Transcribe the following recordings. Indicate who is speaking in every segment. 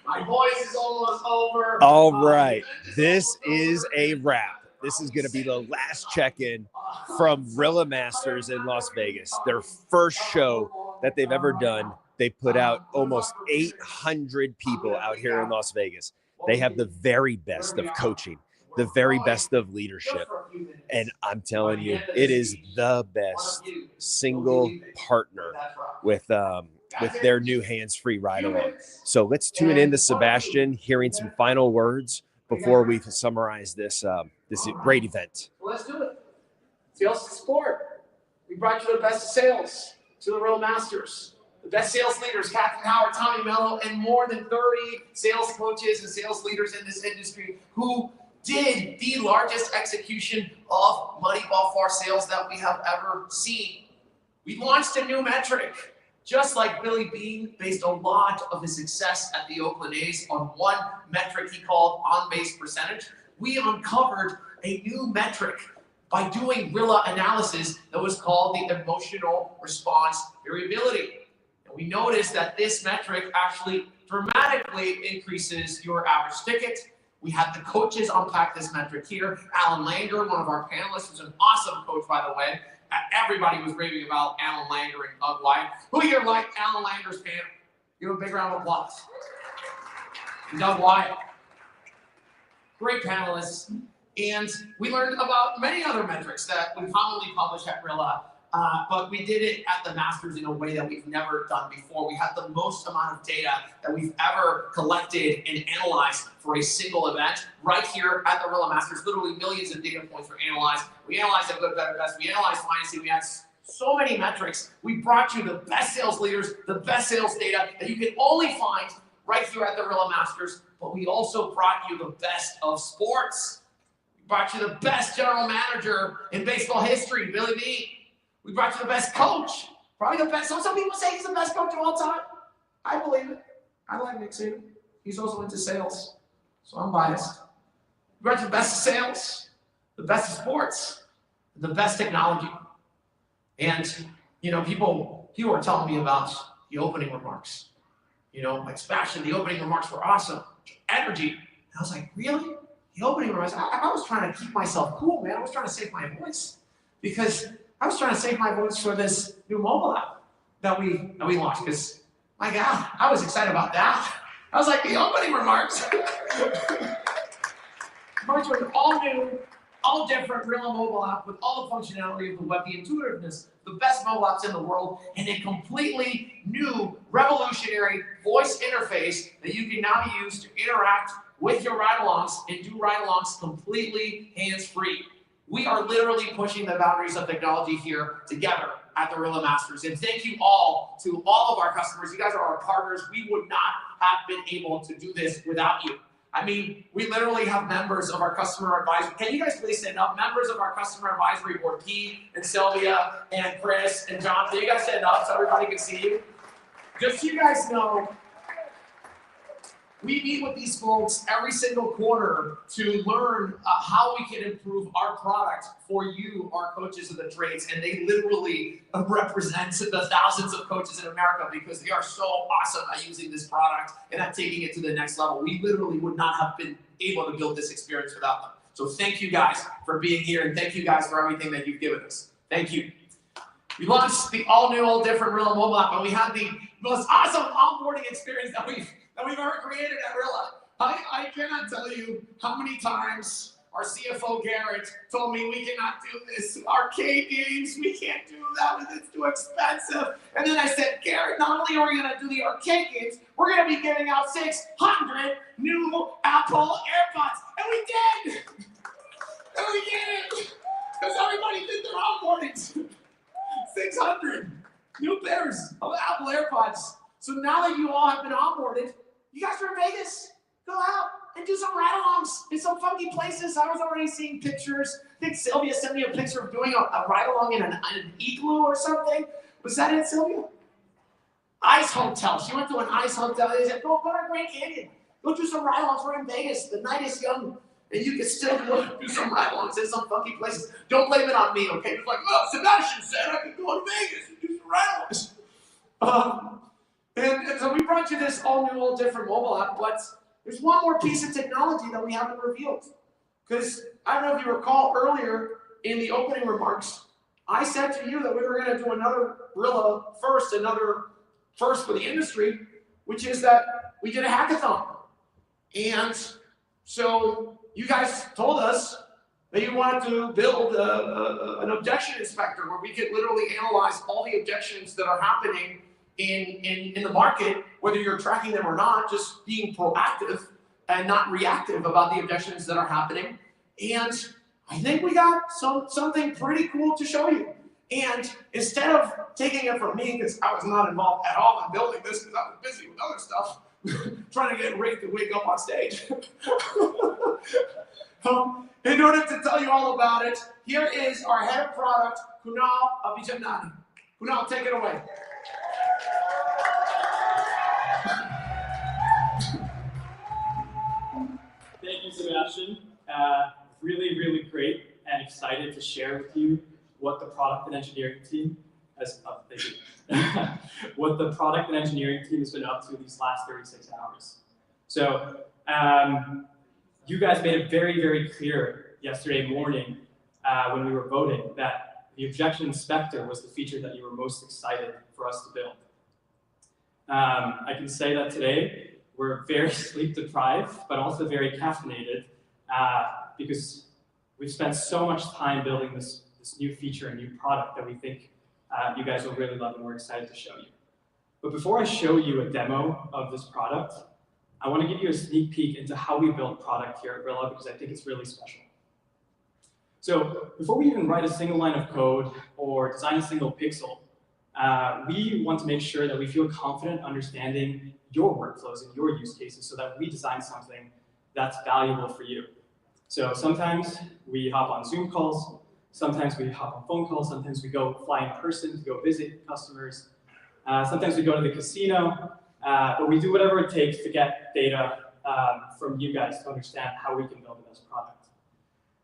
Speaker 1: My voice is almost over.
Speaker 2: All right. This is a wrap. This is going to be the last check-in from Rilla Masters in Las Vegas. Their first show that they've ever done. They put out almost 800 people out here in Las Vegas. They have the very best of coaching, the very best of leadership. And I'm telling you, it is the best single partner with their new hands-free ride-along. So let's tune in to Sebastian, hearing some final words before we summarize this this great event.
Speaker 1: Well, let's do it. Sales is sport. We brought you the best of sales to the Rilla Masters. The best sales leaders, Captain Howard, Tommy Mello, and more than 30 sales coaches and sales leaders in this industry who did the largest execution of Moneyball for sales that we have ever seen. We launched a new metric, just like Billy Beane based a lot of his success at the Oakland A's on one metric he called on-base percentage. We uncovered a new metric by doing Rilla analysis that was called the emotional response variability. And we noticed that this metric actually dramatically increases your average ticket. We had the coaches unpack this metric here. Alan Langer, one of our panelists, who's an awesome coach, by the way. Everybody was raving about Alan Langer and Doug White. Who here liked Alan Langer's panel? Give him a big round of applause. And Doug White, great panelists. And we learned about many other metrics that we commonly publish at Rilla, but we did it at the Masters in a way that we've never done before. We had the most amount of data that we've ever collected and analyzed for a single event right here at the Rilla Masters. Literally millions of data points were analyzed. We analyzed the good, better, best. We analyzed financing. We had so many metrics. We brought you the best sales leaders, the best sales data that you can only find right here at the Rilla Masters. But we also brought you the best of sports. We brought you the best general manager in baseball history, Billy Beane. We brought you the best coach, probably the best. Some people say he's the best coach of all time. I believe it. I like Nick Saban. He's also into sales, so I'm biased. We brought you the best of sales, the best of sports, the best technology. And, you know, people are telling me about the opening remarks. You know, like Sebastian, the opening remarks were awesome. Energy. And I was like, really? The opening remarks? I was trying to keep myself cool, man. I was trying to save my voice because I was trying to save my voice for this new mobile app that we launched. Because, my God, I was excited about that. I was like, the opening remarks. March with an all-new, all-different Rilla mobile app with all the functionality of the web, the intuitiveness, the best mobile apps in the world, and a completely new, revolutionary voice interface that you can now use to interact with your ride-alongs and do ride-alongs completely hands-free. We are literally pushing the boundaries of technology here together at the Rilla Masters. And thank you all to all of our customers. You guys are our partners. We would not have been able to do this without you. I mean, we literally have members of our customer advisory. Can you guys please stand up? Members of our customer advisory board, Pete and Sylvia and Chris and Jonathan. You guys stand up so everybody can see you. Just so you guys know, we meet with these folks every single quarter to learn how we can improve our product for you, our coaches of the trades. And they literally represent the thousands of coaches in America because they are so awesome at using this product and at taking it to the next level. We literally would not have been able to build this experience without them. So thank you guys for being here, and thank you guys for everything that you've given us. Thank you. We launched the all-new, all-different Rilla mobile app, and we had the most awesome onboarding experience that we've ever created at Rilla. I cannot tell you how many times our CFO Garrett told me we cannot do this. Arcade games, we can't do that. It's too expensive. And then I said, Garrett, not only are we going to do the arcade games, we're going to be giving out 600 new Apple AirPods. And we did. And we did it. Because everybody did their onboardings. 600 new pairs of Apple AirPods. So now that you all have been onboarded, you guys are in Vegas. Go out and do some ride-alongs in some funky places. I was already seeing pictures. I think Sylvia sent me a picture of doing a ride-along in an igloo or something. Was that it, Sylvia? Ice Hotel. She went to an ice hotel. They said, go to Grand Canyon. Go do some ride-alongs. We're in Vegas. The night is young. And you can still do some ride-alongs in some funky places. Don't blame it on me, okay? It's like, oh, Sebastian said I could go to Vegas and do some ride-alongs. And so we brought you this all new, all different mobile app, but there's one more piece of technology that we haven't revealed. Because I don't know if you recall earlier in the opening remarks, I said to you that we were going to do another Rilla first, another first for the industry, which is that we did a hackathon. And so you guys told us that you wanted to build an objection inspector where we could literally analyze all the objections that are happening in the market, whether you're tracking them or not, just being proactive and not reactive about the objections that are happening. And I think we got something pretty cool to show you. And instead of taking it from me, because I was not involved at all in building this because I was busy with other stuff, trying to get Rick to wake up on stage. In order to tell you all about it, here is our head of product, Kunal Abhijanani. Kunal, take it away.
Speaker 3: Thank you, Sebastian. Really, really great and excited to share with you what the product and engineering team has what the product and engineering team has been up to these last 36 hours. So you guys made it very, very clear yesterday morning when we were voting that the objection inspector was the feature that you were most excited for us to build. I can say that today we're very sleep deprived, but also very caffeinated because we've spent so much time building this new feature and new product that we think you guys will really love and we're excited to show you. But before I show you a demo of this product, I want to give you a sneak peek into how we build product here at Rilla because I think it's really special. So before we even write a single line of code or design a single pixel, we want to make sure that we feel confident understanding your workflows and your use cases so that we design something that's valuable for you. So sometimes we hop on Zoom calls, sometimes we hop on phone calls, sometimes we go fly in person to go visit customers, sometimes we go to the casino, but we do whatever it takes to get data from you guys to understand how we can build the best product.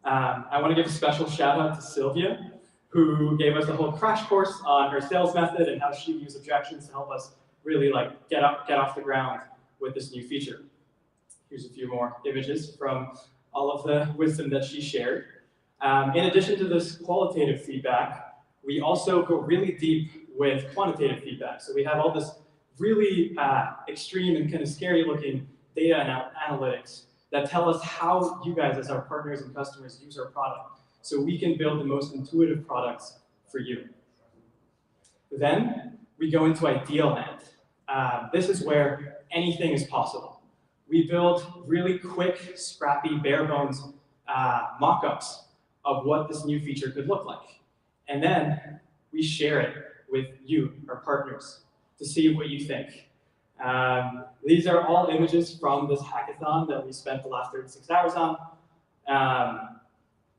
Speaker 3: I want to give a special shout out to Sylvia, who gave us a whole crash course on her sales method and how she used objections to help us really get off the ground with this new feature. Here's a few more images from all of the wisdom that she shared. In addition to this qualitative feedback, we also go really deep with quantitative feedback. So we have all this really extreme and kind of scary looking data and analytics that tell us how you guys as our partners and customers use our product so we can build the most intuitive products for you. Then we go into ideal land. This is where anything is possible. We build really quick, scrappy, bare bones mock-ups of what this new feature could look like. And then we share it with you, our partners, to see what you think. These are all images from this hackathon that we spent the last 36 hours on.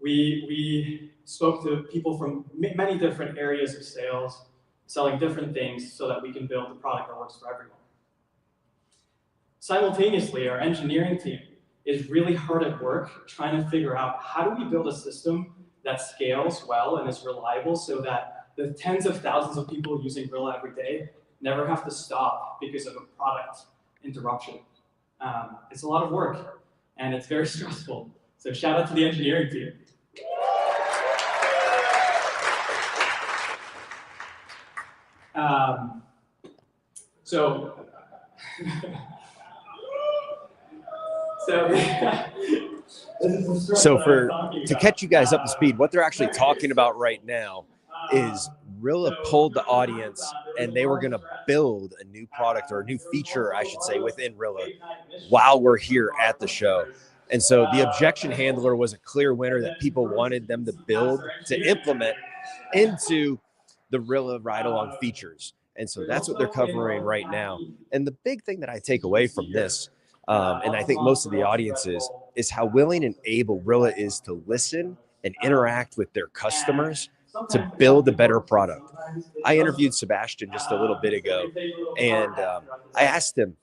Speaker 3: We spoke to people from many different areas of sales, selling different things so that we can build a product that works for everyone. Simultaneously, our engineering team is really hard at work trying to figure out how do we build a system that scales well and is reliable so that the tens of thousands of people using Rilla every day never have to stop because of a product interruption. It's a lot of work, and it's very stressful. So shout out to the engineering team.
Speaker 2: To catch you guys up to speed, what they're actually talking about right now is Rilla pulled the audience and they were going to build a new product or a new feature, I should say, within Rilla while we're here at the show. And so the objection handler was a clear winner that people wanted them to build, to implement into the Rilla ride-along features. And so that's what they're covering right now. And the big thing that I take away from this, and I think most of the audiences, is how willing and able Rilla is to listen and interact with their customers to build a better product. I interviewed Sebastian just a little bit ago, and I asked him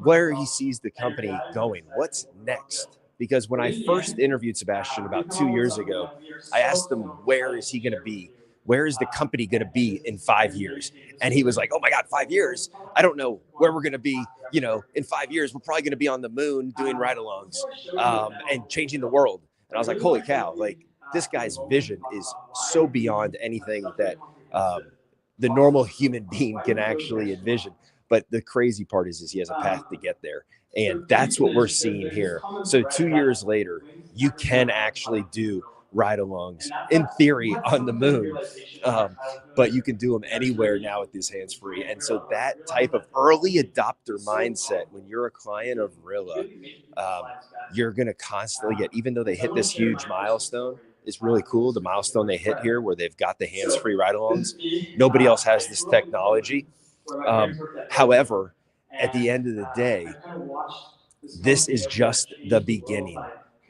Speaker 2: where he sees the company going. What's next? Because when I first interviewed Sebastian about 2 years ago, I asked him where is he going to be where is the company going to be in 5 years? And he was like, oh my God, 5 years? I don't know where we're going to be. In 5 years, we're probably going to be on the moon doing ride-alongs and changing the world. And I was like, holy cow, like this guy's vision is so beyond anything that the normal human being can actually envision. But the crazy part is he has a path to get there. And that's what we're seeing here. So 2 years later, you can actually do ride-alongs in theory on the moon, but you can do them anywhere now with this hands-free. And so that type of early adopter mindset, when you're a client of Rilla, you're going to constantly get, even though they hit this huge milestone, is really cool. The milestone they hit here where they've got the hands-free ride-alongs. Nobody else has this technology. However, at the end of the day, this is just the beginning.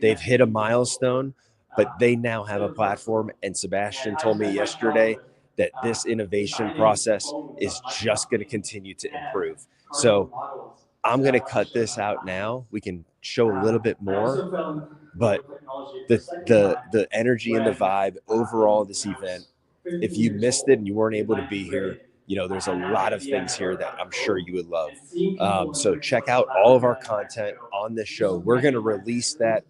Speaker 2: They've hit a milestone, but they now have a platform. And Sebastian told me yesterday that this innovation process is just going to continue to improve. So I'm going to cut this out now. We can show a little bit more, but the energy and the vibe overall of this event, if you missed it and you weren't able to be here, there's a lot of things here that I'm sure you would love. So check out all of our content on this show. We're going to release that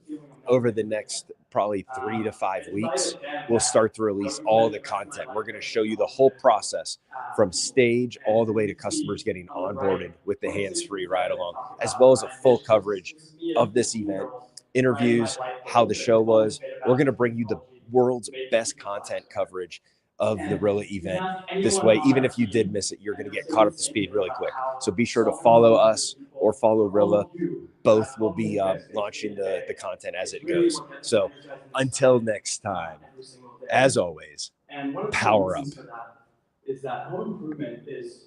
Speaker 2: over the next probably 3 to 5 weeks. We'll start to release all the content. We're going to show you the whole process from stage all the way to customers getting onboarded with the hands-free ride-along, as well as a full coverage of this event, interviews, how the show was. We're going to bring you the world's best content coverage of the Rilla event. This way, even if you did miss it, you're going to get caught up to speed really quick. So be sure to follow us or follow Rilla. Both will be launching the content as it goes. So until next time, as always, power up. Is that home improvement is